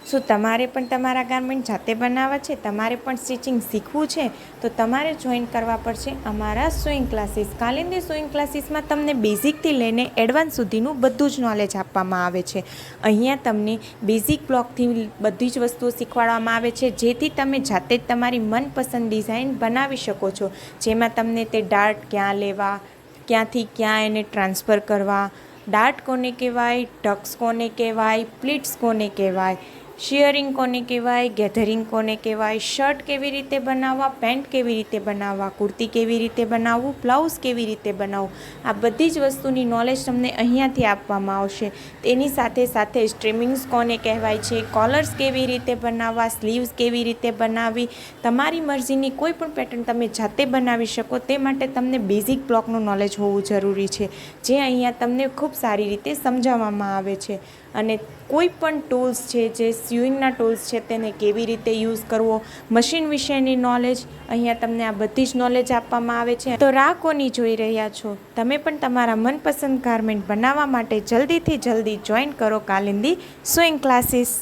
શું તમારે પણ તમારા ગારમેન્ટ જાતે બનાવવા છે, તમારે પણ સ્ટિચિંગ શીખવું છે, તો તમારે જોઈન કરવા પડશે અમારા સ્વિંગ ક્લાસીસ. કાલિંદી સ્વિંગ ક્લાસીસમાં તમને બેઝિકથી લઈને એડવાન્સ સુધીનું બધું જ નોલેજ આપવામાં આવે છે. અહીંયા તમને બેઝિક બ્લોકથી બધી જ વસ્તુઓ શીખવાડવામાં આવે છે, જેથી તમે જાતે જ તમારી મનપસંદ ડિઝાઇન બનાવી શકો છો. જેમાં તમને તે ડાર્ટ ક્યાં લેવા, ક્યાંથી ક્યાં એને ટ્રાન્સફર કરવા, ડાર્ટ કોને કહેવાય, ટક્સ કોને કહેવાય, પ્લીટ્સ કોને કહેવાય, શિયરિંગ કોને કહેવાય, ગેધરિંગ કોને કહેવાય, શર્ટ કેવી રીતે બનાવવા, પેન્ટ કેવી રીતે બનાવવા, કુર્તી કેવી રીતે બનાવવું, બ્લાઉઝ કેવી રીતે બનાવવું, આ બધી જ વસ્તુની નોલેજ તમને અહીંયાથી આપવામાં આવશે. તેની સાથે સાથે સ્ટ્રીમિંગ્સ કોને કહેવાય છે, કોલર્સ કેવી રીતે બનાવવા, સ્લીવ્સ કેવી રીતે બનાવવી, તમારી મરજીની કોઈ પણ પેટર્ન તમે જાતે બનાવી શકો તે માટે તમને બેઝિક બ્લોકનું નોલેજ હોવું જરૂરી છે, જે અહીંયા તમને ખૂબ સારી રીતે સમજાવવામાં આવે છે. અને કોઈ પણ ટૂલ્સ છે, જે સ્યુઇંગના ટૂલ્સ છે, તેને કેવી રીતે યુઝ કરવો, મશીન વિશેની નોલેજ, અહીંયા તમને આ બધી જ નોલેજ આપવામાં આવે છે. તો રાહ કોની જોઈ રહ્યા છો? તમે પણ તમારા મનપસંદ ગારમેન્ટ બનાવવા માટે જલ્દીથી જલ્દી જોઈન કરો કાલિંદી સ્વિંગ ક્લાસીસ.